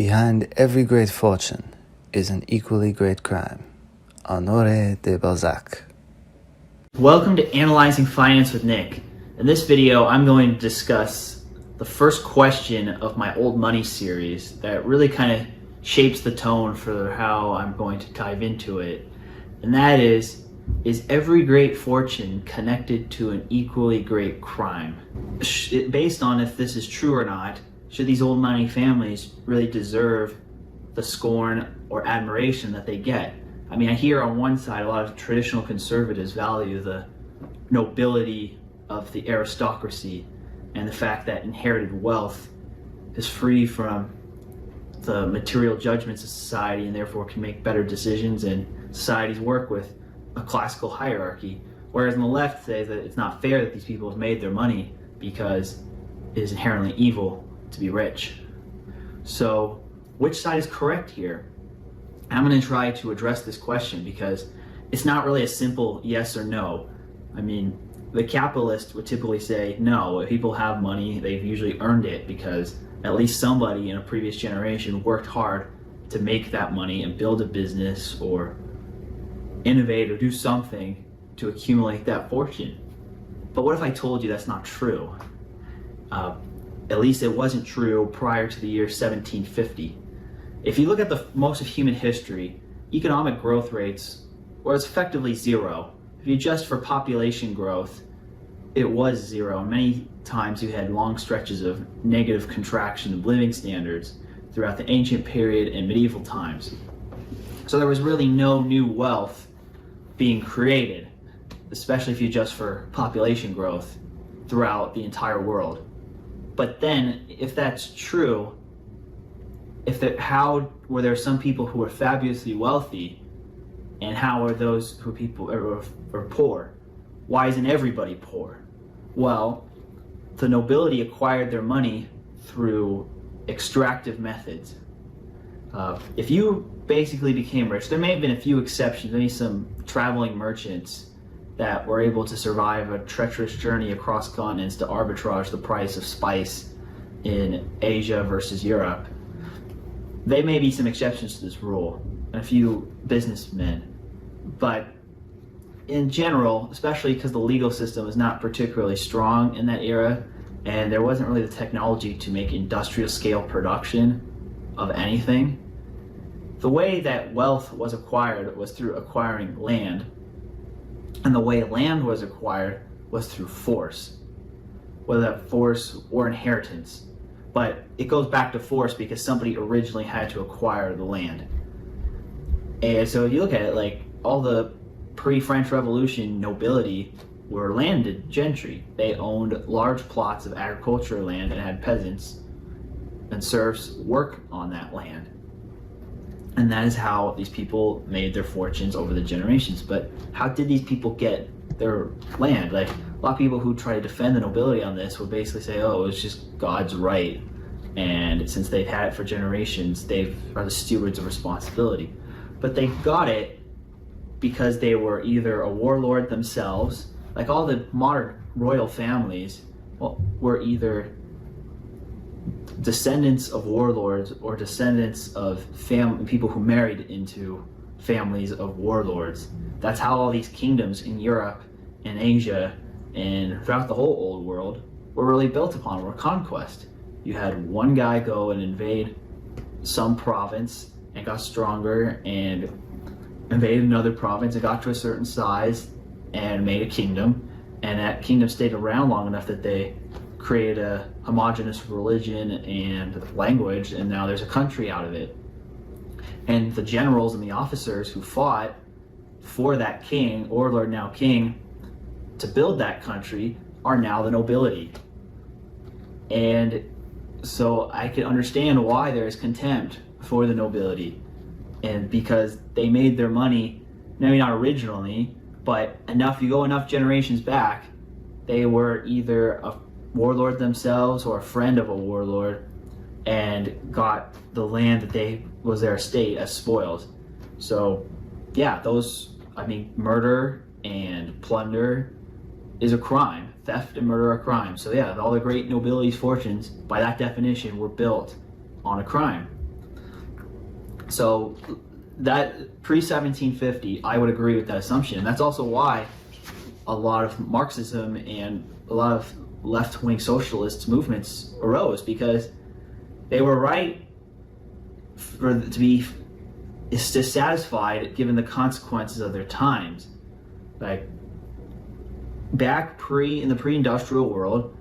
Behind every great fortune is an equally great crime. Honoré de Balzac. Welcome to Analyzing Finance with Nick. In this video, I'm going to discuss the first question of my Old Money series that really kind of shapes the tone for how I'm going to dive into it. And that is every great fortune connected to an equally great crime? Based on if this is true or not, should these old money families really deserve the scorn or admiration that they get? I mean, I hear on one side a lot of traditional conservatives value the nobility of the aristocracy and the fact that inherited wealth is free from the material judgments of society and therefore can make better decisions, and societies work with a classical hierarchy. Whereas on the left say that it's not fair that these people have made their money because it is inherently evil to be rich. So which side is correct here? I'm going to try to address this question because it's not really a simple yes or no. I mean, the capitalist would typically say, no, if people have money, they've usually earned it because at least somebody in a previous generation worked hard to make that money and build a business or innovate or do something to accumulate that fortune. But what if I told you that's not true? At least it wasn't true prior to the year 1750. If you look at the most of human history, economic growth rates was effectively zero. If you adjust for population growth, it was zero. Many times you had long stretches of negative contraction of living standards throughout the ancient period and medieval times. So there was really no new wealth being created, especially if you adjust for population growth throughout the entire world. But then, if that's true, how were there some people who were fabulously wealthy, and how are those who people are poor? Why isn't everybody poor? Well, the nobility acquired their money through extractive methods. If you basically became rich, there may have been a few exceptions, maybe some traveling merchants that were able to survive a treacherous journey across continents to arbitrage the price of spice in Asia versus Europe. There may be some exceptions to this rule, and a few businessmen, but in general, especially because the legal system is not particularly strong in that era, and there wasn't really the technology to make industrial scale production of anything, the way that wealth was acquired was through acquiring land. And the way land was acquired was through force, whether that force or inheritance. But it goes back to force because somebody originally had to acquire the land. And so if you look at it, like all the pre-French Revolution nobility were landed gentry. They owned large plots of agricultural land and had peasants and serfs work on that land. And that is how these people made their fortunes over the generations. But how did these people get their land? Like, a lot of people who try to defend the nobility on this would basically say, oh, it was just God's right. And since they've had it for generations, they are the stewards of responsibility. But they got it because they were either a warlord themselves, like all the modern royal families, were either descendants of warlords or descendants of people who married into families of warlords. That's how all these kingdoms in Europe and Asia and throughout the whole old world were really built upon, were conquest. You had one guy go and invade some province and got stronger, and invaded another province and got to a certain size and made a kingdom, and that kingdom stayed around long enough that they created a homogenous religion and language, and now there's a country out of it. And the generals and the officers who fought for that king, or Lord now king, to build that country are now the nobility. And so I can understand why there is contempt for the nobility, and because they made their money, maybe not originally, but you go enough generations back, they were either a warlord themselves or a friend of a warlord and got the land that was their estate as spoils. So yeah, murder and plunder is a crime. Theft and murder are crimes. So yeah, all the great nobility's fortunes, by that definition, were built on a crime. So that pre-1750, I would agree with that assumption. And that's also why a lot of Marxism and a lot of left-wing socialist movements arose, because they were right to be dissatisfied given the consequences of their times. Like in the pre-industrial world,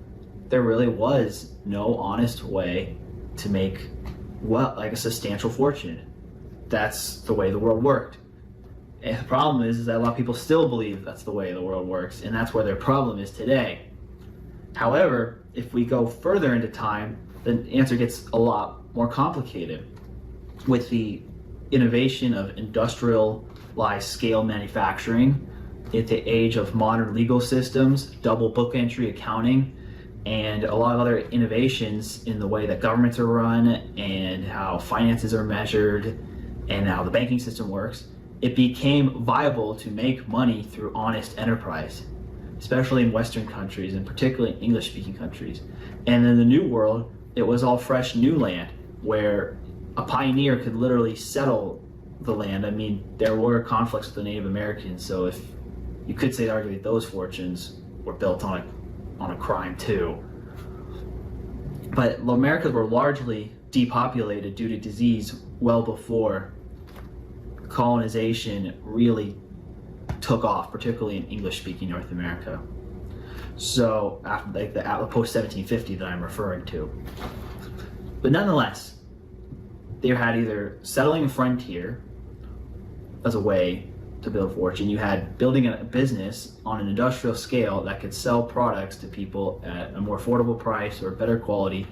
there really was no honest way to make a substantial fortune. That's the way the world worked. And the problem is that a lot of people still believe that's the way the world works, and that's where their problem is today. However, if we go further into time, the answer gets a lot more complicated. With the innovation of industrialized scale manufacturing, at the age of modern legal systems, double book entry accounting, and a lot of other innovations in the way that governments are run and how finances are measured and how the banking system works, it became viable to make money through honest enterprise, especially in Western countries and particularly in English-speaking countries. And in the New World, it was all fresh new land where a pioneer could literally settle the land. I mean, there were conflicts with the Native Americans, so if you could say arguably those fortunes were built on a crime too. But Americas were largely depopulated due to disease well before colonization really took off, particularly in English-speaking North America. So after the post-1750 that I'm referring to. But nonetheless, they had either settling a frontier as a way to build fortune. You had building a business on an industrial scale that could sell products to people at a more affordable price or better quality.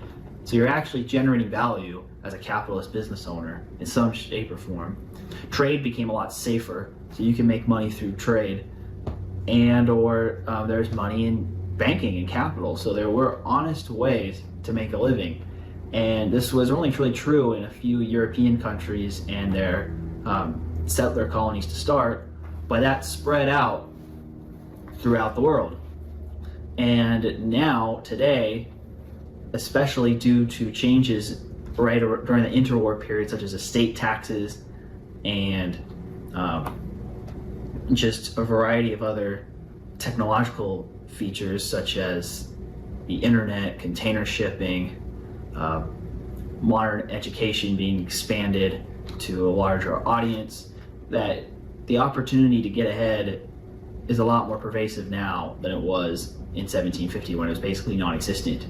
So you're actually generating value as a capitalist business owner in some shape or form. Trade became a lot safer, so you can make money through trade, and there's money in banking and capital. So there were honest ways to make a living. And this was only truly true in a few European countries and their settler colonies to start, but that spread out throughout the world. And now, today, especially due to changes during the interwar period, such as estate taxes and just a variety of other technological features, such as the internet, container shipping, modern education being expanded to a larger audience, that the opportunity to get ahead is a lot more pervasive now than it was in 1750, when it was basically non-existent.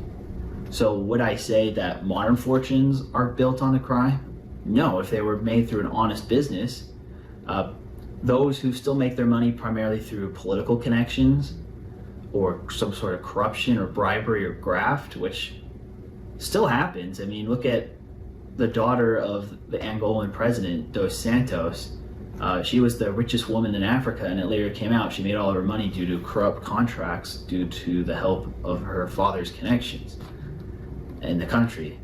So would I say that modern fortunes are built on a crime? No, if they were made through an honest business. Those who still make their money primarily through political connections or some sort of corruption or bribery or graft, which still happens. I mean, look at the daughter of the Angolan president, Dos Santos. She was the richest woman in Africa, and it later came out she made all of her money due to corrupt contracts due to the help of her father's connections in the country.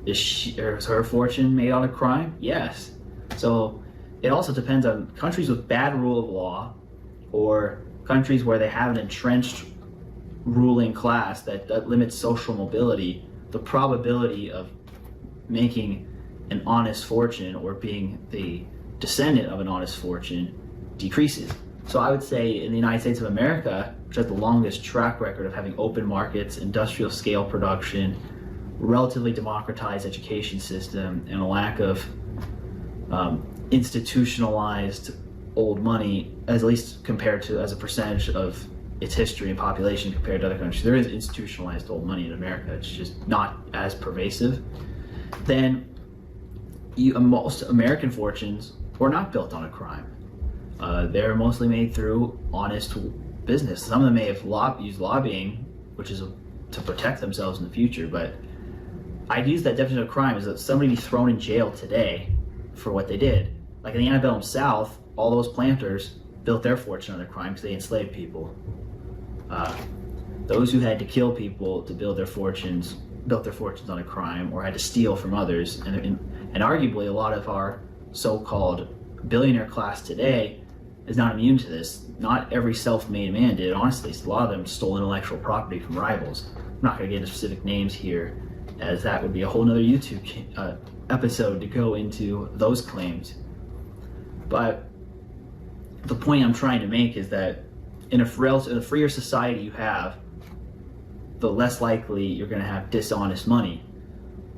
Is her fortune made out of crime? Yes. So it also depends on countries with bad rule of law or countries where they have an entrenched ruling class that limits social mobility. The probability of making an honest fortune or being the descendant of an honest fortune decreases. So I would say in the United States of America, which has the longest track record of having open markets, industrial scale production, relatively democratized education system, and a lack of institutionalized old money, at least compared to as a percentage of its history and population compared to other countries. There is institutionalized old money in America, it's just not as pervasive. Then most American fortunes were not built on a crime. They're mostly made through honest business. Some of them may have used lobbying, which is to protect themselves in the future, but I'd use that definition of crime as that somebody be thrown in jail today for what they did. Like in the antebellum South, all those planters built their fortune on their crime because they enslaved people. Those who had to kill people to build their fortunes built their fortunes on a crime, or had to steal from others. And arguably a lot of our so-called billionaire class today is not immune to this. Not every self-made man did, honestly. A lot of them stole intellectual property from rivals. I'm not going to get into specific names here, as that would be a whole nother YouTube episode to go into those claims. But the point I'm trying to make is that in a freer society you have, the less likely you're going to have dishonest money,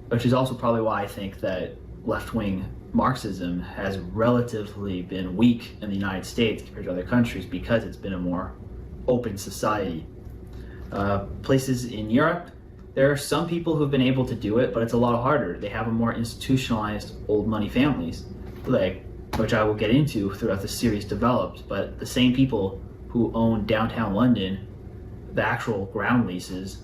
which is also probably why I think that left-wing Marxism has relatively been weak in the United States compared to other countries, because it's been a more open society. Places in Europe, there are some people who've been able to do it, but it's a lot harder. They have a more institutionalized old money families, which I will get into throughout the series developed. But the same people who own downtown London, the actual ground leases,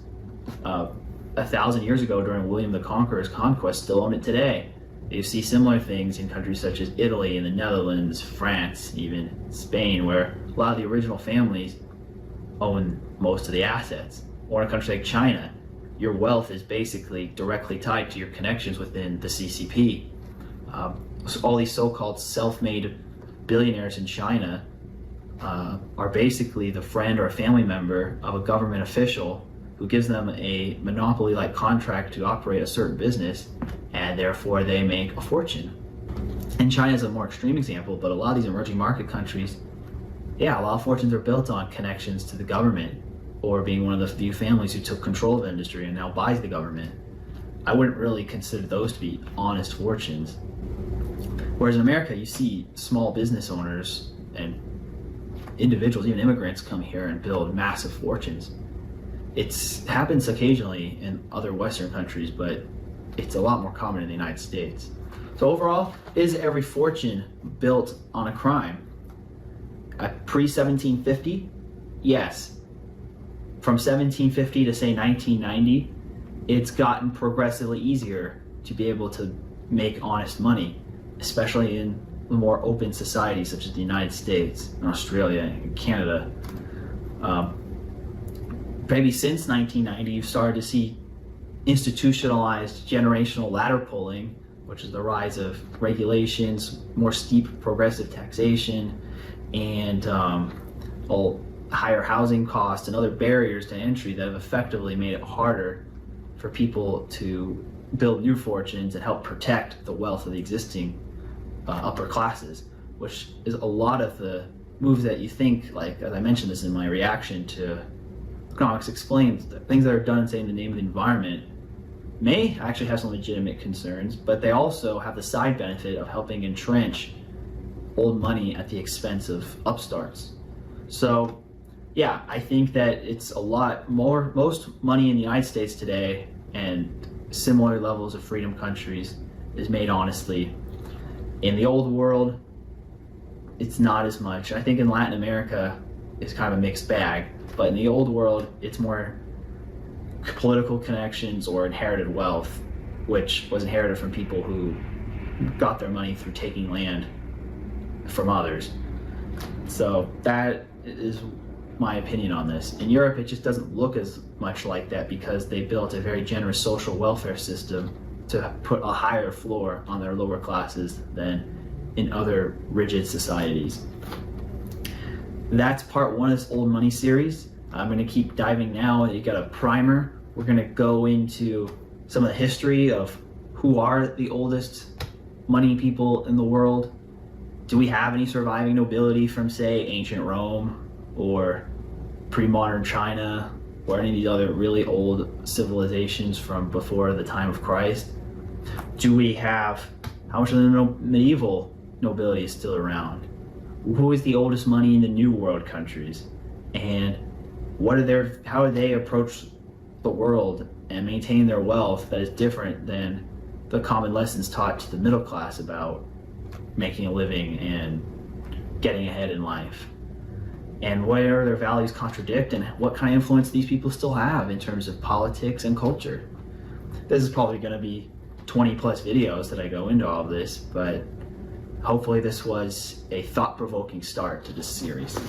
1,000 years ago during William the Conqueror's conquest, still own it today. You see similar things in countries such as Italy and the Netherlands, France, even Spain, where a lot of the original families own most of the assets. Or in a country like China, your wealth is basically directly tied to your connections within the CCP. So all these so-called self-made billionaires in China are basically the friend or a family member of a government official who gives them a monopoly-like contract to operate a certain business, and therefore they make a fortune. And China is a more extreme example, but a lot of these emerging market countries, yeah, a lot of fortunes are built on connections to the government, or being one of the few families who took control of the industry and now buys the government. I wouldn't really consider those to be honest fortunes. Whereas in America, you see small business owners and individuals, even immigrants, come here and build massive fortunes. It happens occasionally in other Western countries, but it's a lot more common in the United States. So overall, is every fortune built on a crime? Pre-1750, yes. From 1750 to say 1990, it's gotten progressively easier to be able to make honest money, especially in the more open societies such as the United States and Australia and Canada. Maybe since 1990, you've started to see institutionalized generational ladder pulling, which is the rise of regulations, more steep progressive taxation, and higher housing costs and other barriers to entry that have effectively made it harder for people to build new fortunes and help protect the wealth of the existing upper classes, which is a lot of the moves that you think, like, as I mentioned this in my reaction to Economics Explained, the things that are done, say, in the name of the environment may actually have some legitimate concerns, but they also have the side benefit of helping entrench old money at the expense of upstarts. So yeah, I think that it's a lot more, most money in the United States today and similar levels of freedom countries is made honestly. In the old world, it's not as much. I think in Latin America, it's kind of a mixed bag, but in the old world, it's more political connections or inherited wealth, which was inherited from people who got their money through taking land from others. So that is my opinion on this. In Europe, it just doesn't look as much like that because they built a very generous social welfare system to put a higher floor on their lower classes than in other rigid societies. That's part one of this old money series. I'm going to keep diving now. You got a primer. We're going to go into some of the history of who are the oldest money people in the world. Do we have any surviving nobility from, say, ancient Rome or pre-modern China or any of these other really old civilizations from before the time of Christ? Do we have, how much of the medieval nobility is still around? Who is the oldest money in the New World countries? And how do they approach the world and maintain their wealth that is different than the common lessons taught to the middle class about making a living and getting ahead in life? And where their values contradict, and what kind of influence these people still have in terms of politics and culture. This is probably going to be 20 plus videos that I go into all of this, but hopefully this was a thought-provoking start to this series.